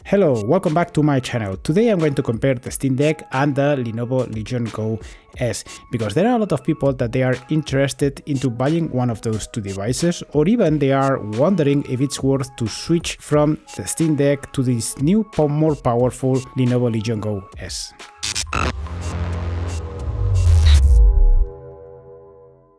Hello, welcome back to my channel. Today I'm going to compare the Steam Deck and the Lenovo Legion GO S because there are a lot of people that they are interested into buying one of those two devices, or even they are wondering if it's worth to switch from the Steam Deck to this new more powerful Lenovo Legion GO S.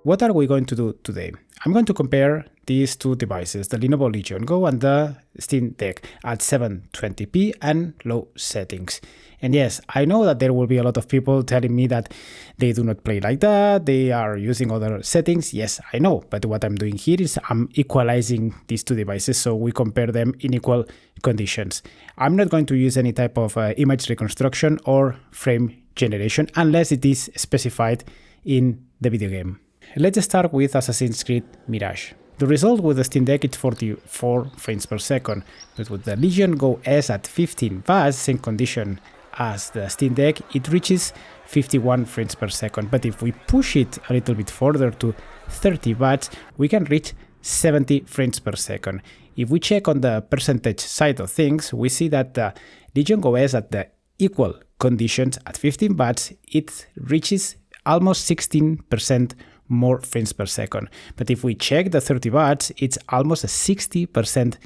What are we going to do today? I'm going to compare these two devices, the Lenovo Legion GO and the Steam Deck, at 720p and low settings. And yes, I know that there will be a lot of people telling me that they do not play like that, they are using other settings. Yes, I know, but what I'm doing here is I'm equalizing these two devices so we compare them in equal conditions. I'm not going to use any type of image reconstruction or frame generation unless it is specified in the video game. Let's start with Assassin's Creed Mirage. The result with the Steam Deck is 44 frames per second, but with the Legion GO S at 15 watts, same condition as the Steam Deck, it reaches 51 frames per second. But if we push it a little bit further to 30 watts, we can reach 70 frames per second. If we check on the percentage side of things, we see that the Legion GO S at the equal conditions at 15 watts, it reaches almost 16% more frames per second. But if we check the 30 watts, it's almost a 60%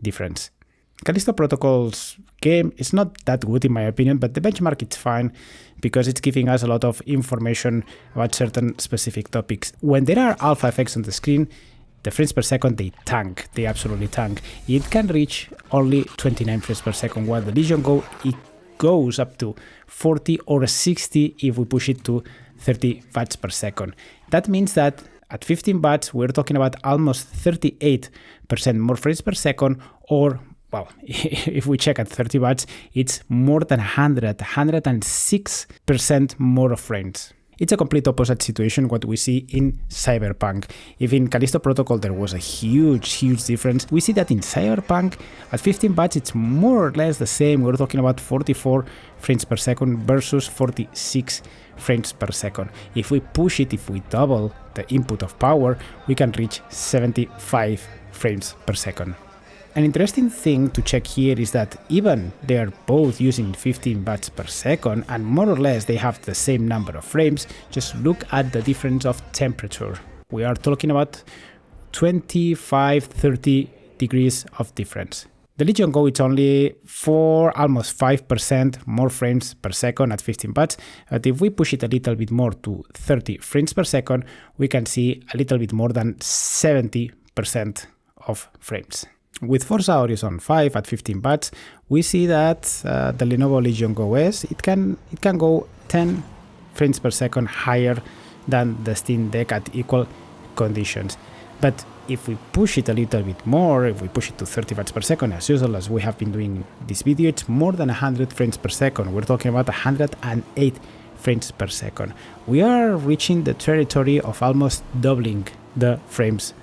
difference. Callisto Protocol's game is not that good in my opinion, but the benchmark is fine because it's giving us a lot of information about certain specific topics. When there are alpha effects on the screen, the frames per second, they absolutely tank. It can reach only 29 frames per second, while the Legion GO, it goes up to 40 or 60 if we push it to 30 watts per second. That means that at 15 watts, we're talking about almost 38% more frames per second, or, well, if we check at 30 watts, it's more than 106% more frames. It's a complete opposite situation what we see in Cyberpunk. If in Callisto Protocol there was a huge difference, we see that in Cyberpunk at 15 watts it's more or less the same. We're talking about 44 frames per second versus 46 frames per second. If we push it, if we double the input of power, we can reach 75 frames per second. An interesting thing to check here is that even they are both using 15 watts per second and more or less they have the same number of frames, just look at the difference of temperature. We are talking about 25-30 degrees of difference. The Legion GO, it's only almost 5% more frames per second at 15 watts, but if we push it a little bit more to 30 frames per second, we can see a little bit more than 70% of frames. With Forza Horizon 5 at 15 watts, we see that the Lenovo Legion GO S, it can go 10 frames per second higher than the Steam Deck at equal conditions. But if we push it a little bit more, if we push it to 30 watts per second, as usual, as we have been doing in this video, it's more than 100 frames per second. We're talking about 108 frames per second. We are reaching the territory of almost doubling the frames.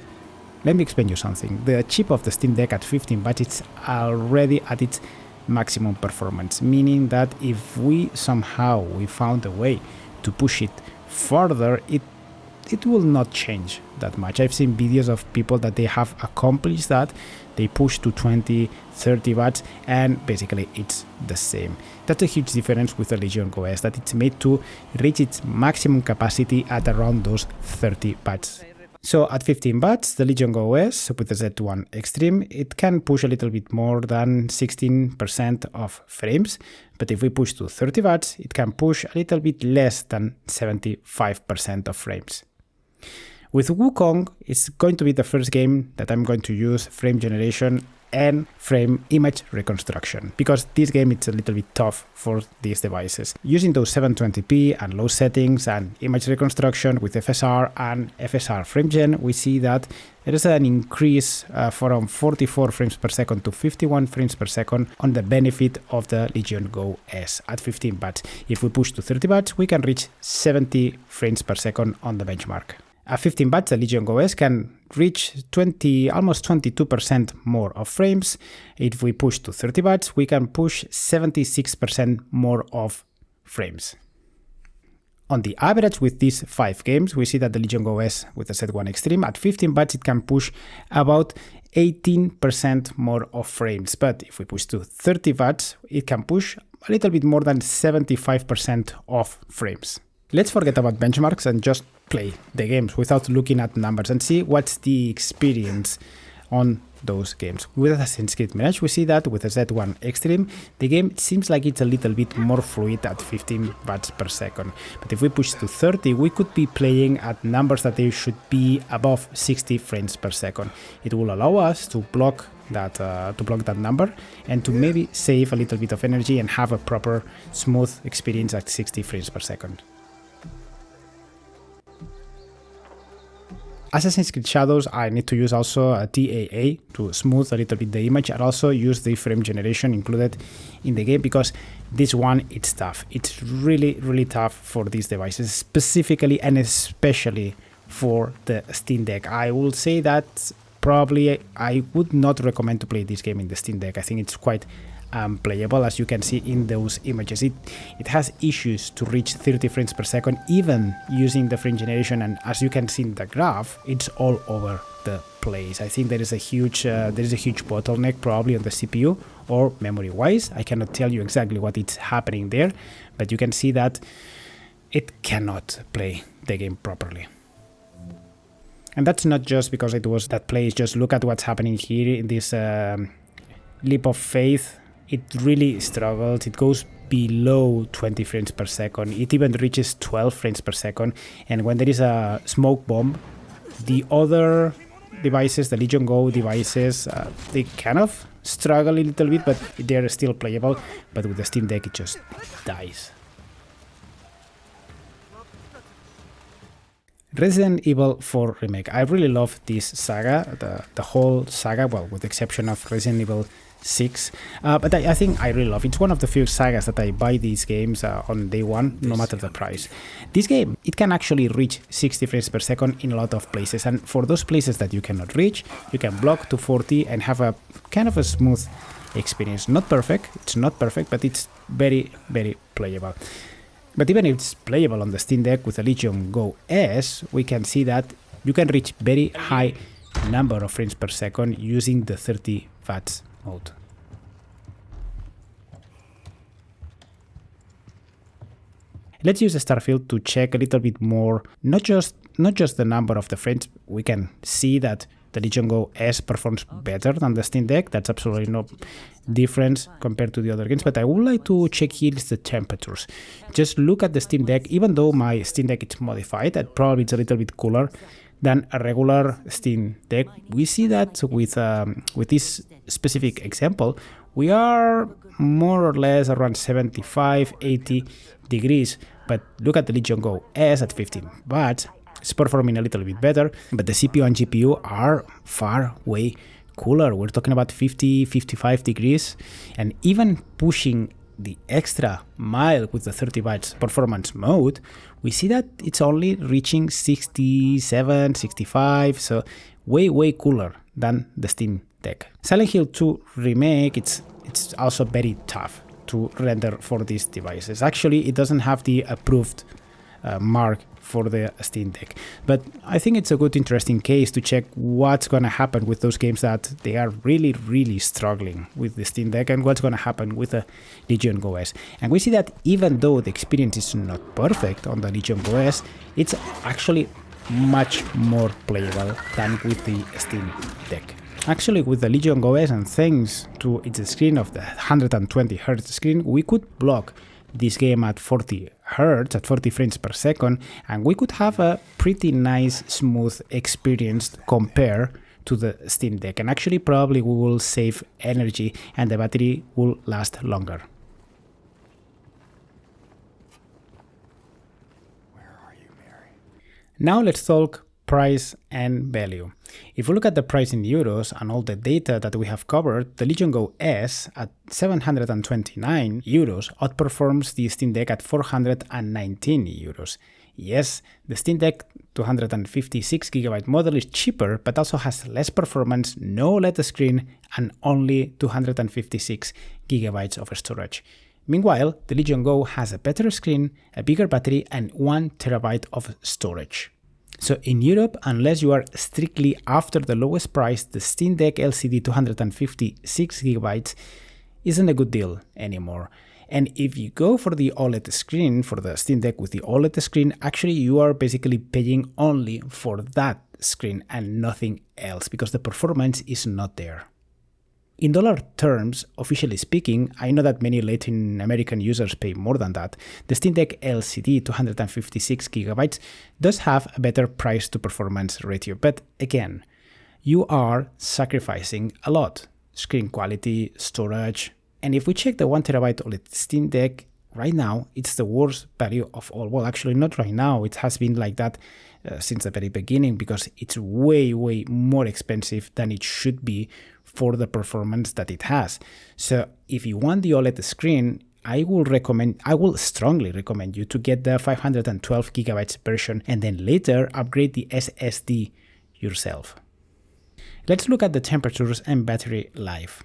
Let me explain you something. The chip of the Steam Deck at 15 watts, it's already at its maximum performance, meaning that if we somehow found a way to push it further, it will not change that much. I've seen videos of people that they have accomplished that. They push to 20, 30 watts and basically it's the same. That's a huge difference with the Legion GO S, that it's made to reach its maximum capacity at around those 30 watts. So at 15 watts, the Legion GO S with the Z1 Extreme, it can push a little bit more than 16% of frames. But if we push to 30 watts, it can push a little bit less than 75% of frames. With Wukong, it's going to be the first game that I'm going to use frame generation and frame image reconstruction, because this game is a little bit tough for these devices. Using those 720p and low settings and image reconstruction with FSR and FSR frame gen, we see that there is an increase from 44 frames per second to 51 frames per second on the benefit of the Legion GO S at 15 watts. If we push to 30 watts, we can reach 70 frames per second on the benchmark. At 15 watts, the Legion GO S can reach almost 22% more of frames. If we push to 30 watts, we can push 76% more of frames. On the average with these 5 games, we see that the Legion GO S with the Z1 Extreme at 15 watts, it can push about 18% more of frames. But if we push to 30 watts, it can push a little bit more than 75% of frames. Let's forget about benchmarks and just play the games without looking at numbers and see what's the experience on those games. With Assassin's Creed Mirage, we see that with the Z1 Extreme, the game seems like it's a little bit more fluid at 15 watts per second. But if we push to 30, we could be playing at numbers that they should be above 60 frames per second. It will allow us to block that number and to maybe save a little bit of energy and have a proper smooth experience at 60 frames per second. Assassin's Creed Shadows, I need to use also a TAA to smooth a little bit the image and also use the frame generation included in the game, because this one, it's tough. It's really tough for these devices, specifically and especially for the Steam Deck. I will say that probably I would not recommend to play this game in the Steam Deck. I think it's quite playable, as you can see in those images. It has issues to reach 30 frames per second even using the frame generation, and as you can see in the graph, it's all over the place. I think there is a huge bottleneck probably on the CPU or memory wise. I cannot tell you exactly what is happening there, but you can see that it cannot play the game properly. And that's not just because it was that place. Just look at what's happening here in this leap of faith. It really struggles. It goes below 20 frames per second. It even reaches 12 frames per second. And when there is a smoke bomb, the other devices, the Legion Go devices, they kind of struggle a little bit, but they're still playable. But with the Steam Deck, it just dies. Resident Evil 4 Remake. I really love this saga, the whole saga, well, with the exception of Resident Evil 6, but I think I really love it. It's one of the few sagas that I buy these games on day one, no matter the price. This game, it can actually reach 60 frames per second in a lot of places, and for those places that you cannot reach, you can block to 40 and have a kind of a smooth experience. Not perfect, it's not perfect, but it's very playable. But even if it's playable on the Steam Deck with the Legion GO S, we can see that you can reach very high number of frames per second using the 30 watts mode. Let's use Starfield to check a little bit more, not just the number of the frames. We can see that the Legion GO S performs better than the Steam Deck. That's absolutely no difference compared to the other games, but I would like to check here the temperatures. Just look at the Steam Deck. Even though my Steam Deck is modified, that probably it's a little bit cooler than a regular Steam Deck. We see that with this specific example, we are more or less around 75-80 degrees. But look at the Legion GO S at 15 watts. It's performing a little bit better, but the CPU and GPU are far way cooler. We're talking about 50-55 degrees, and even pushing the extra mile with the 30 watts performance mode, we see that it's only reaching 67, 65, so way cooler than the Steam Deck. Silent Hill 2 Remake, it's also very tough to render for these devices. Actually, it doesn't have the approved mark for the Steam Deck, but I think it's a good interesting case to check what's going to happen with those games that they are really struggling with the Steam Deck, and what's going to happen with the Legion GO S. And we see that even though the experience is not perfect on the Legion GO S, it's actually much more playable than with the Steam Deck. Actually, with the Legion GO S, and thanks to its screen of the 120 Hz screen, we could block this game at 40 Hz, at 40 frames per second, and we could have a pretty nice, smooth experience compared to the Steam Deck. And actually, probably we will save energy and the battery will last longer. Where are you, Mary? Now let's talk price and value. If we look at the price in euros and all the data that we have covered, the Legion GO S at 729 euros outperforms the Steam Deck at 419 euros. Yes, the Steam Deck 256GB model is cheaper, but also has less performance, no OLED screen, and only 256GB of storage. Meanwhile, the Legion GO has a better screen, a bigger battery, and 1TB of storage. So in Europe, unless you are strictly after the lowest price, the Steam Deck LCD 256GB isn't a good deal anymore. And if you go for the OLED screen, for the Steam Deck with the OLED screen, actually you are basically paying only for that screen and nothing else, because the performance is not there. In dollar terms, officially speaking, I know that many Latin American users pay more than that. The Steam Deck LCD 256GB does have a better price to performance ratio, but again, you are sacrificing a lot. Screen quality, storage, and if we check the 1TB OLED Steam Deck, right now it's the worst value of all. Well, actually not right now, it has been like that since the very beginning, because it's way more expensive than it should be for the performance that it has. So if you want the OLED screen, I will strongly recommend you to get the 512GB version and then later upgrade the SSD yourself. Let's look at the temperatures and battery life.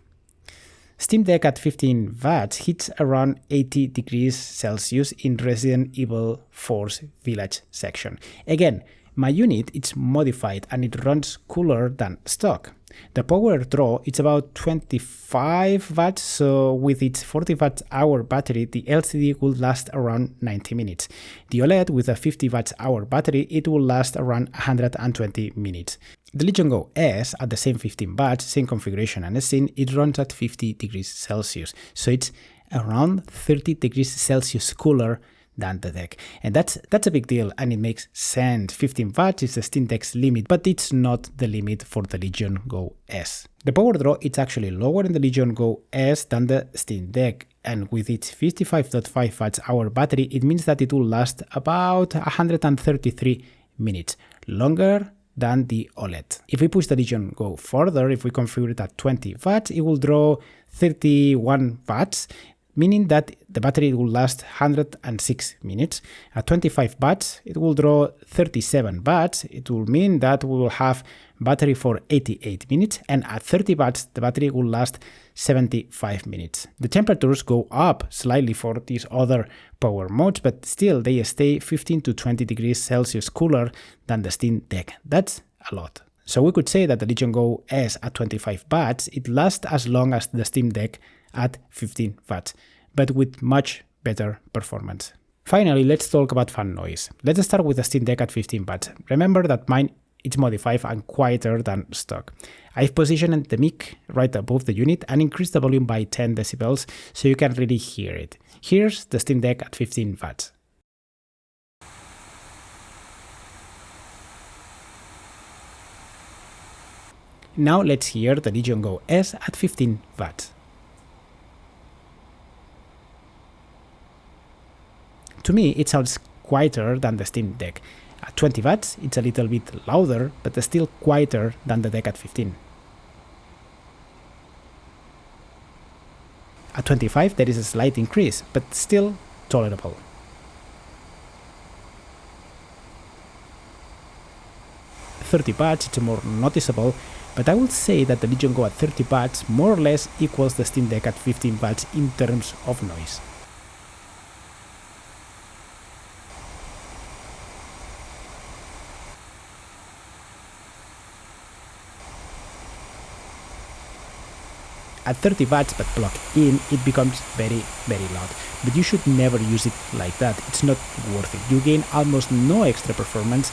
Steam Deck at 15 watts hits around 80 degrees Celsius in Resident Evil 4's Village section. Again, my unit is modified and it runs cooler than stock. The power draw is about 25 watts, so with its 40 watt-hour battery, the LCD will last around 90 minutes. The OLED with a 50 watt-hour battery, it will last around 120 minutes. The Legion GO S at the same 15 watts, same configuration and scene, it runs at 50 degrees Celsius, so it's around 30 degrees Celsius cooler than the deck. And that's a big deal, and it makes sense. 15 watts is the Steam Deck's limit, but it's not the limit for the Legion GO S. The power draw is actually lower in the Legion GO S than the Steam Deck, and with its 55.5 watt-hour battery, it means that it will last about 133 minutes, longer than the OLED. If we push the Legion GO further, if we configure it at 20 watts, it will draw 31 watts, meaning that the battery will last 106 minutes. At 25 watts, it will draw 37 watts. It will mean that we will have battery for 88 minutes, and at 30 watts, the battery will last 75 minutes. The temperatures go up slightly for these other power modes, but still they stay 15 to 20 degrees Celsius cooler than the Steam Deck. That's a lot. So we could say that the Legion GO S at 25 watts, it lasts as long as the Steam Deck at 15 watts, but with much better performance. Finally, let's talk about fan noise. Let's start with the Steam Deck at 15 watts. Remember that mine is modified and quieter than stock. I've positioned the mic right above the unit and increased the volume by 10 decibels so you can really hear it. Here's the Steam Deck at 15 watts. Now let's hear the Legion GO S at 15 watts. To me, it sounds quieter than the Steam Deck. At 20 watts, it's a little bit louder, but still quieter than the Deck at 15. At 25, there is a slight increase, but still tolerable. At 30 watts, it's more noticeable, but I would say that the Legion GO at 30 watts more or less equals the Steam Deck at 15 watts in terms of noise. At 30 watts but plugged in, it becomes very loud, but you should never use it like that. It's not worth it. You gain almost no extra performance,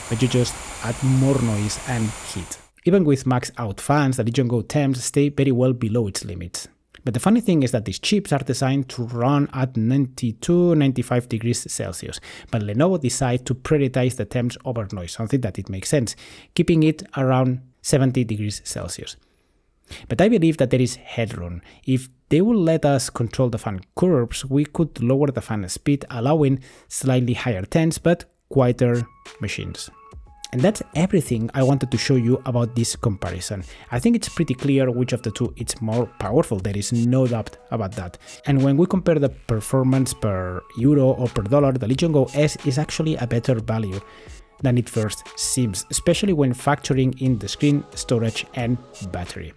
but you just add more noise and heat. Even with max out fans, the Legion GO temps stay very well below its limits. But the funny thing is that these chips are designed to run at 92-95 degrees Celsius, but Lenovo decided to prioritize the temps over noise, something that it makes sense, keeping it around 70 degrees Celsius. But I believe that there is headroom. If they will let us control the fan curves, we could lower the fan speed, allowing slightly higher temps but quieter machines. And that's everything I wanted to show you about this comparison. I think it's pretty clear which of the two is more powerful, there is no doubt about that. And when we compare the performance per euro or per dollar, the Legion GO S is actually a better value than it first seems, especially when factoring in the screen, storage and battery.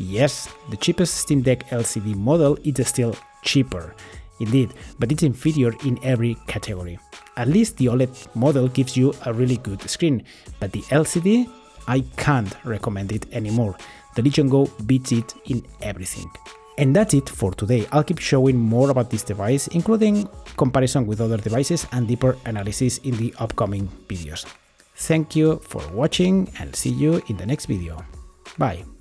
Yes, the cheapest Steam Deck LCD model is still cheaper, indeed, but it's inferior in every category. At least the OLED model gives you a really good screen, but the LCD, I can't recommend it anymore. The Legion Go beats it in everything. And that's it for today. I'll keep showing more about this device, including comparison with other devices and deeper analysis in the upcoming videos. Thank you for watching and see you in the next video. Bye.